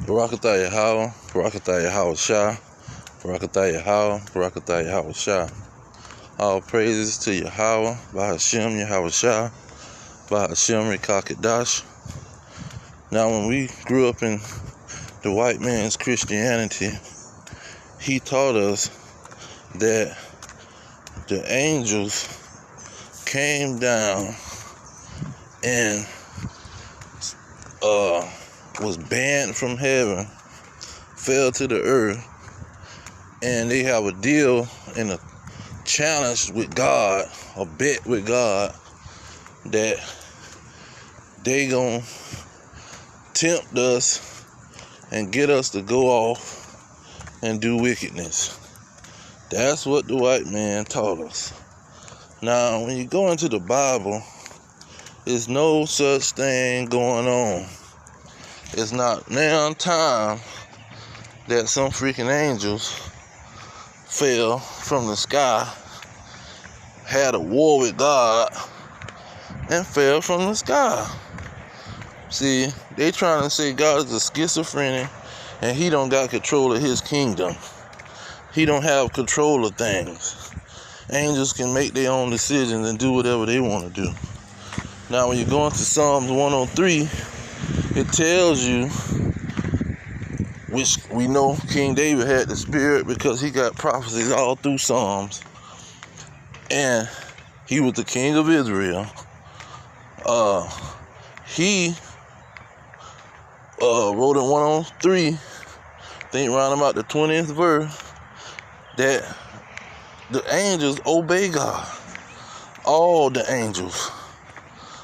Barakatah Yahweh, Barakatah Yahweh Shah, Barakatah Yahweh, Barakatah Yahweh Shah. All praises to Yahweh, Bahashem Yahweh Shah, Bahashem Rekakadash. Now, when we grew up in the white man's Christianity, he taught us that the angels came down and was banned from heaven, fell to the earth, and they have a deal and a challenge with God, a bet with God, that they gonna tempt us and get us to go off and do wickedness. That's what the white man taught us. Now, when you go into the Bible, there's no such thing going on. It's not now time that some freaking angels fell from the sky, had a war with God, and fell from the sky. See, they trying to say God is a schizophrenic and he don't got control of his kingdom. He don't have control of things. Angels can make their own decisions and do whatever they want to do. Now, when you go into Psalms 103, it tells you, which we know King David had the spirit because he got prophecies all through Psalms, and he was the king of Israel. He wrote in 103, I think around about the 20th verse, that the angels obey God. All the angels.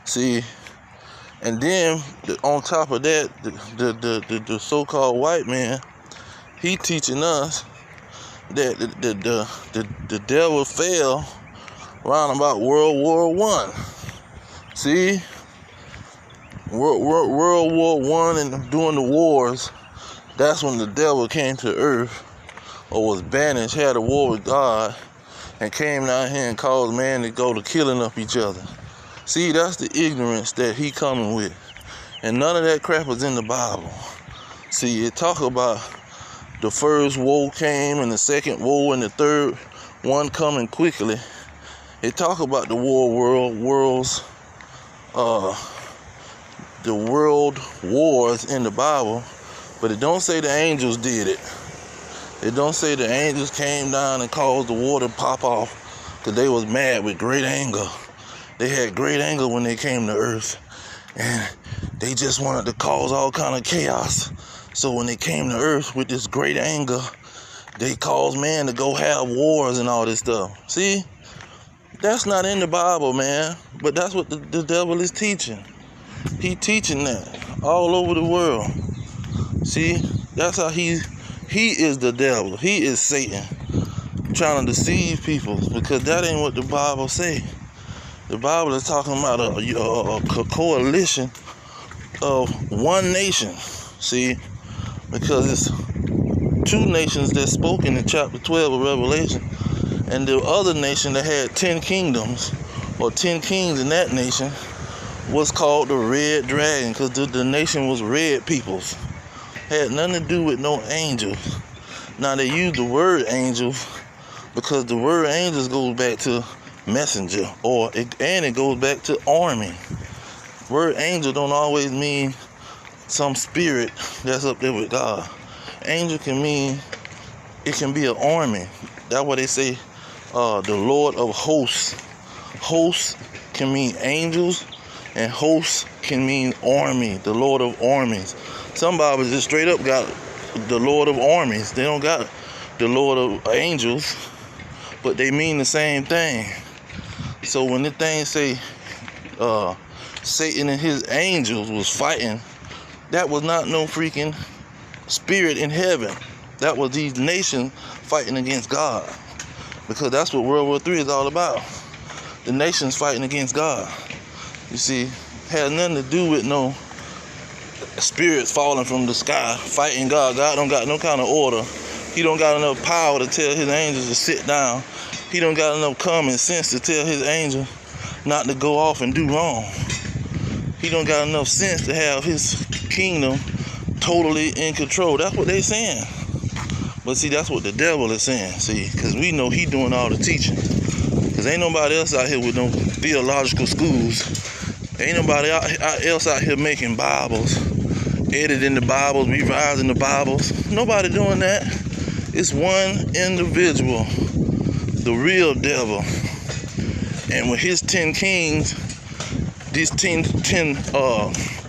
See, and then on top of that, the so-called white man, he teaching us that the devil fell around about World War I. See, World War I and during the wars, that's when the devil came to earth, or was banished, had a war with God, and came down here and caused man to go to killing up each other. See, that's the ignorance that he coming with. And none of that crap is in the Bible. See, it talk about the first woe came, and the second woe, and the third one coming quickly. It talk about the the world wars in the Bible, but it don't say the angels did it. It don't say the angels came down and caused the war to pop off because they was mad with great anger. They had great anger when they came to earth, and they just wanted to cause all kind of chaos. So when they came to earth with this great anger, they caused man to go have wars and all this stuff. See, that's not in the Bible, man, but that's what the devil is teaching. He teaching that all over the world. See, that's how he is the devil. He is Satan, trying to deceive people, because that ain't what the Bible say. The Bible is talking about a coalition of one nation. See, because it's two nations that spoke in chapter 12 of Revelation, and the other nation that had 10 kingdoms, or 10 kings in that nation, was called the Red Dragon, because the nation was red peoples. Had nothing to do with no angels. Now, they use the word angels because the word angels goes back to messenger, and it goes back to army. Word angel don't always mean some spirit that's up there with God. Angel can mean, it can be an army. That's why they say the Lord of hosts. Hosts can mean angels, and hosts can mean army, the Lord of armies. Some Bibles just straight up got the Lord of armies. They don't got the Lord of angels, but they mean the same thing. So when the thing say Satan and his angels was fighting, that was not no freaking spirit in heaven. That was these nations fighting against God. Because that's what World War III is all about. The nations fighting against God. You see, had nothing to do with no spirits falling from the sky fighting God. God don't got no kind of order. He don't got enough power to tell his angels to sit down. He don't got enough common sense to tell his angels not to go off and do wrong. He don't got enough sense to have his kingdom totally in control. That's what they saying. But see, that's what the devil is saying. See, because we know he doing all the teaching. Because ain't nobody else out here with no theological schools. Ain't nobody else out here making Bibles, editing the Bibles, revising the Bibles. Nobody doing that. It's one individual, the real devil. And with his 10 kings, these 10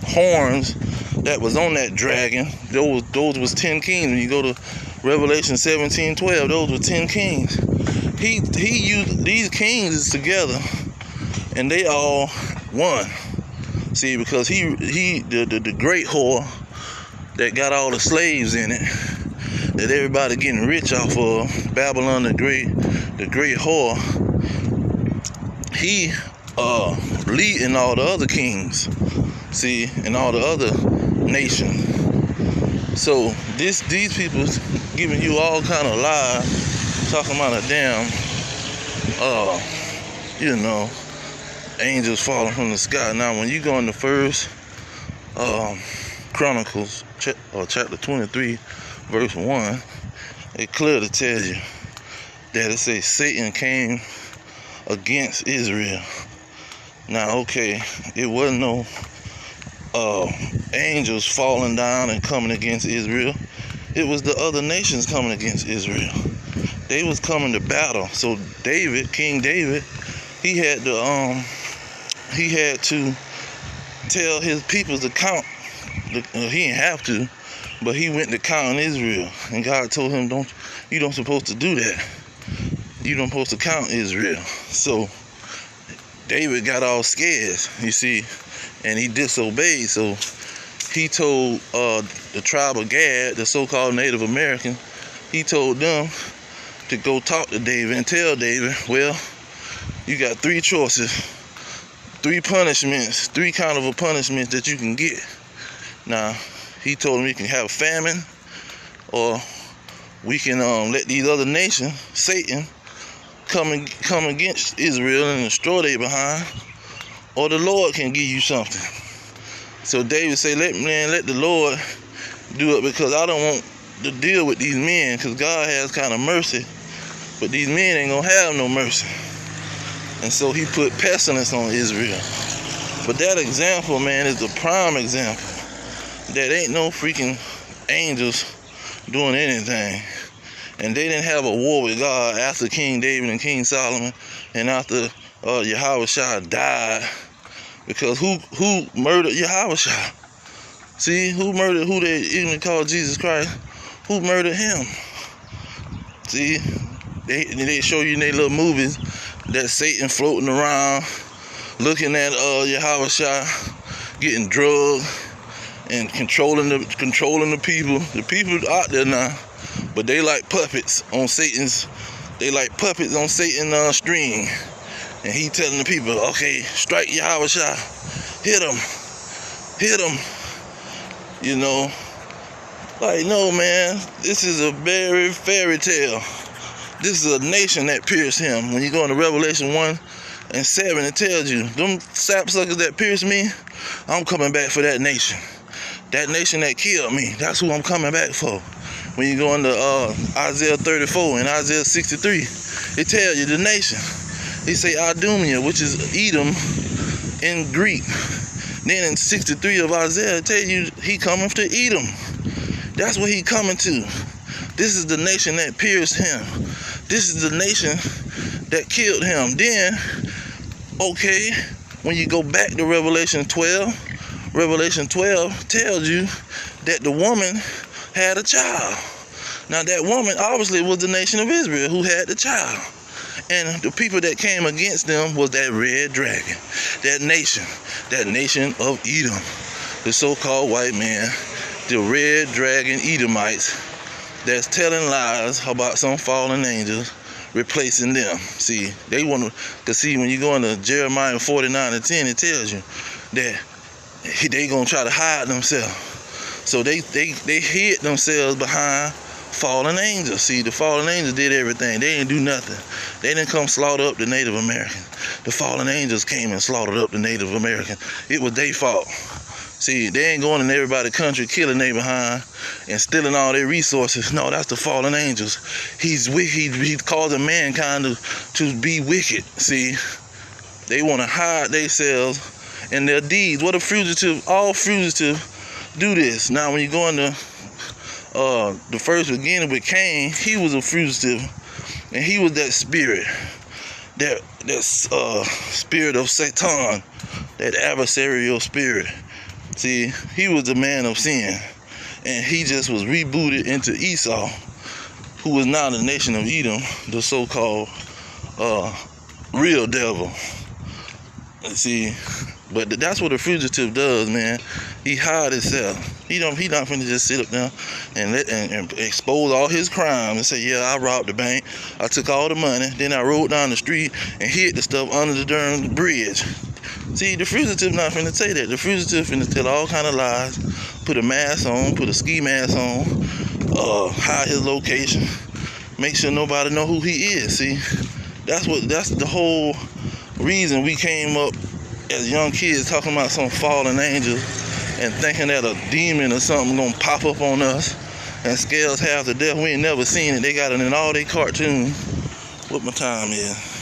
horns that was on that dragon, those was 10 kings. When you go to Revelation 17:12, those were 10 kings. He used these kings together, and they all won. See, because the great whore that got all the slaves in it, that everybody getting rich off of, Babylon the great whore, he leading all the other kings, see, and all the other nations. So these people giving you all kind of lies, talking about a damn angels falling from the sky. Now when you go in the first Chronicles chapter 23 verse 1, it clearly tells you that it says Satan came against Israel. Now, okay, it wasn't no angels falling down and coming against Israel. It was the other nations coming against Israel. They was coming to battle. So David, King David, he had to tell his people to count. He didn't have to, but he went to count Israel, and God told him, you don't supposed to do that. You don't supposed to count Israel. So David got all scared, you see, and he disobeyed. So he told the tribe of Gad, the so-called Native American, he told them to go talk to David and tell David, well, you got 3 choices, 3 punishments, 3 kind of a punishment that you can get. Now, he told him you can have famine, or we can let these other nations, Satan, come against Israel and destroy their behind, or the Lord can give you something. So David said, let the Lord do it, because I don't want to deal with these men, because God has kind of mercy, but these men ain't gonna have no mercy. And so he put pestilence on Israel. But that example, man, is the prime example that ain't no freaking angels doing anything. And they didn't have a war with God after King David and King Solomon, and after Yahushua died. Because who murdered Yahushua? See, who they even call Jesus Christ? Who murdered him? See, they show you in their little movies that Satan floating around, looking at Yahushua, getting drugged and controlling the people. The people out there now, but they like puppets on Satan's. They like puppets on Satan's string, and he telling the people, okay, strike Yahushua, hit him. You know, like, no, man, this is a very fairy tale. This is a nation that pierced him. When you go into Revelation 1:7, it tells you, them sapsuckers that pierced me, I'm coming back for that nation. That nation that killed me, that's who I'm coming back for. When you go into Isaiah 34 and Isaiah 63, it tells you the nation. They say Idumea, which is Edom in Greek. Then in 63 of Isaiah, it tells you he coming to Edom. That's what he coming to. This is the nation that pierced him. This is the nation that killed him. Then, okay, when you go back to Revelation 12 tells you that the woman had a child. Now that woman obviously was the nation of Israel who had the child. And the people that came against them was that red dragon, that nation of Edom, the so-called white man, the red dragon Edomites that's telling lies about some fallen angels replacing them. See, they want to, because see, when you go into Jeremiah 49:10, it tells you that they gonna try to hide themselves. So they hid themselves behind fallen angels. See, the fallen angels did everything. They didn't do nothing. They didn't come slaughter up the Native Americans. The fallen angels came and slaughtered up the Native Americans. It was their fault. See, they ain't going in everybody's country, killing they behind and stealing all their resources. No, that's the fallen angels. He's wicked. He's causing mankind to be wicked. See, they want to hide themselves and their deeds. What a fugitive, all fugitives do this. Now, when you go into the first beginning with Cain, he was a fugitive, and he was that spirit, that spirit of Satan, that adversarial spirit. See, he was the man of sin, and he just was rebooted into Esau, who was now the nation of Edom, the so-called real devil. See, but that's what a fugitive does, man. He hide himself. He not finna just sit up there and expose all his crimes and say, yeah, I robbed the bank, I took all the money, then I rode down the street and hid the stuff under the darn bridge. See, the fugitive not finna say that. The fugitive finna tell all kind of lies, put a mask on, put a ski mask on, hide his location, make sure nobody know who he is. See, that's the whole reason we came up as young kids talking about some fallen angel and thinking that a demon or something gonna pop up on us and scare us half to death. We ain't never seen it. They got it in all their cartoons. What my time is?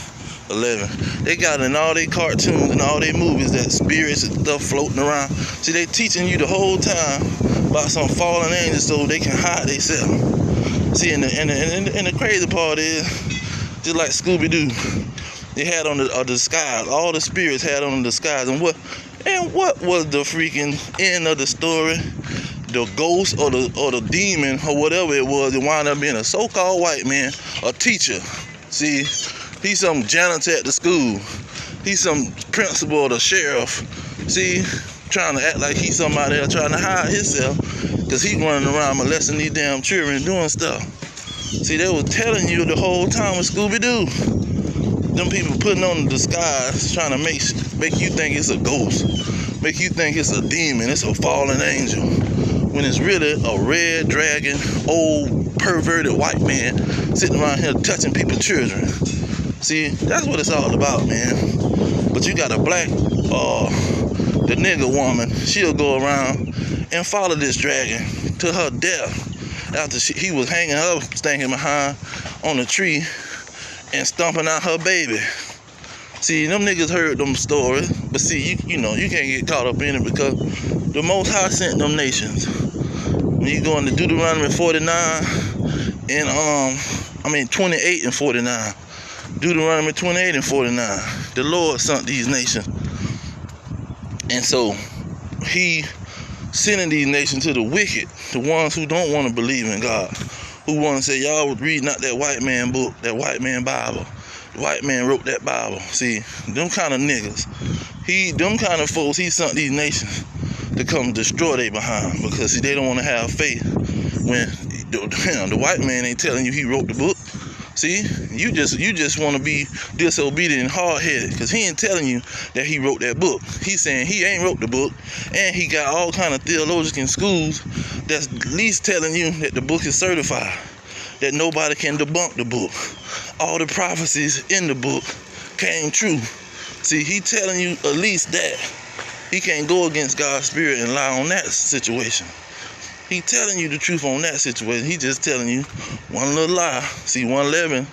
11. They got it in all their cartoons and all their movies, that spirits and stuff floating around. See, they teaching you the whole time about some fallen angels so they can hide themselves. See, and the crazy part is, just like Scooby-Doo, they had on the disguise. All the spirits had on the disguise. And what was the freaking end of the story? The ghost or the demon or whatever it was, it wound up being a so-called white man, a teacher. See, he's some janitor at the school. He's some principal or the sheriff. See, trying to act like he's somebody else, trying to hide himself, because he's running around molesting these damn children and doing stuff. See, they was telling you the whole time with Scooby-Doo. Them people putting on the disguise, trying to make you think it's a ghost, make you think it's a demon, it's a fallen angel, when it's really a red dragon, old perverted white man sitting around here touching people's children. See, that's what it's all about, man. But you got a black, the nigger woman, she'll go around and follow this dragon to her death after he was hanging her stinking behind on a tree and stomping out her baby. See, them niggas heard them stories, but see, you know, you can't get caught up in it because the Most High sent them nations. When you go into Deuteronomy 49 and 28 and 49. Deuteronomy 28 and 49. The Lord sent these nations. And so he sending these nations to the wicked, the ones who don't want to believe in God, who want to say, y'all was reading out that white man book, that white man Bible. The white man wrote that Bible. See, them kind of niggas, them kind of folks, he sent these nations to come destroy they behind, because see, they don't want to have faith when the white man ain't telling you he wrote the book. See, you just want to be disobedient and hard-headed, because he ain't telling you that he wrote that book. He's saying he ain't wrote the book, and he got all kind of theological schools that's at least telling you that the book is certified, that nobody can debunk the book. All the prophecies in the book came true. See, he telling you at least that. He can't go against God's spirit and lie on that situation. He telling you the truth on that situation. He just telling you one little lie. See, 111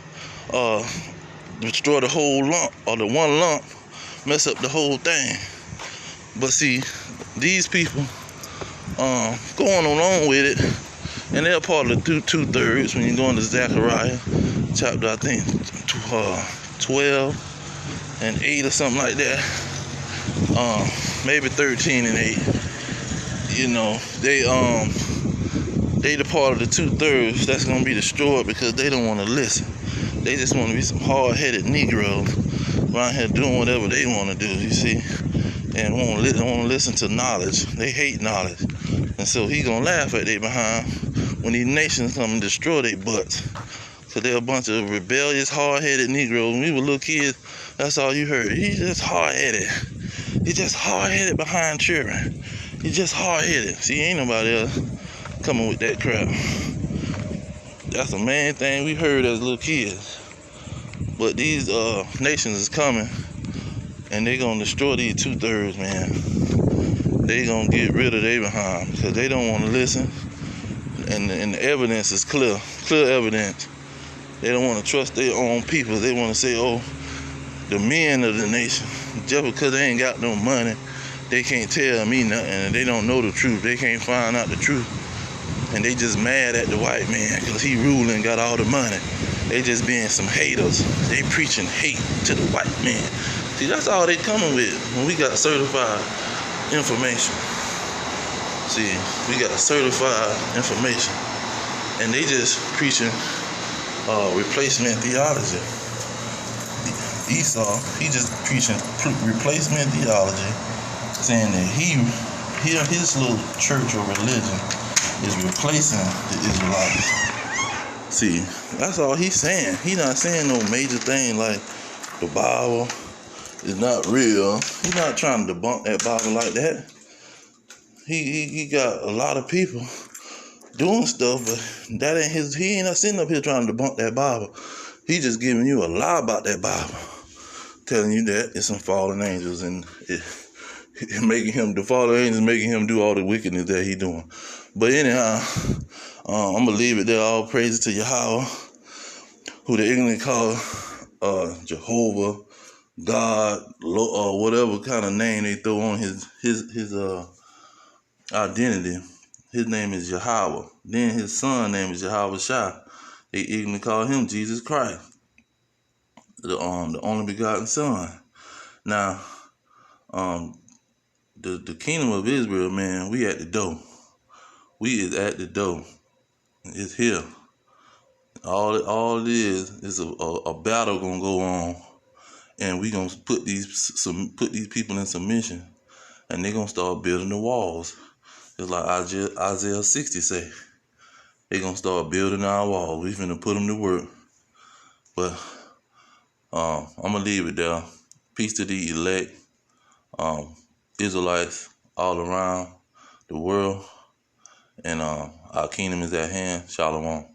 destroy the whole lump, or the one lump mess up the whole thing. But see, these people going along with it, and they're part of the two-thirds when you go into Zechariah chapter, I think 12 and 8 or something like that. Maybe 13 and 8. You know, they the part of the two-thirds that's gonna be destroyed because they don't want to listen. They just want to be some hard-headed Negroes around here doing whatever they want to do, you see, and won't listen to knowledge. They hate knowledge, and so he gonna laugh at they behind when these nations come and destroy their butts. So they're a bunch of rebellious, hard-headed Negroes. When we were little kids, that's all you heard. He's just hard-headed. He's just hard-headed behind children. He's just hard-headed. See, ain't nobody else coming with that crap. That's the main thing we heard as little kids. But these nations is coming, and they're gonna destroy these two-thirds, man. they gonna get rid of their behind because they don't want to listen. And the evidence is clear evidence. They don't want to trust their own people. They want to say, oh, the men of the nation, just because they ain't got no money, they can't tell me nothing, and they don't know the truth. They can't find out the truth, and they just mad at the white man because he ruling, got all the money. They just being some haters. They preaching hate to the white man. See, that's all they coming with when we got certified information. See, we got certified information, and they just preaching replacement theology. Esau, he just preaching replacement theology, saying that his little church or religion is replacing the Israelites. See, that's all he's saying. He's not saying no major thing like the Bible is not real. He's not trying to debunk that Bible like that. He got a lot of people doing stuff, but that ain't his. He ain't not sitting up here trying to debunk that Bible. He just giving you a lie about that Bible, telling you that it's some fallen angels, and it making him, the fallen angels making him do all the wickedness that he doing. But anyhow, I'm gonna leave it there. All praises to Yahweh, who the English call Jehovah, God, whatever kind of name they throw on his identity. His name is Yahweh. Then his son name is Yahweh Shai. They even call him Jesus Christ, the only begotten Son. Now, the kingdom of Israel, man, we at the door. We is at the door. It's here. All it is a battle gonna go on, and we gonna put these people in submission, and they gonna start building the walls. It's like Isaiah 60 say. They gonna start building our walls. We finna put them to work. But I'm gonna leave it there. Peace to the elect, Israelites all around the world, and our kingdom is at hand. Shalom.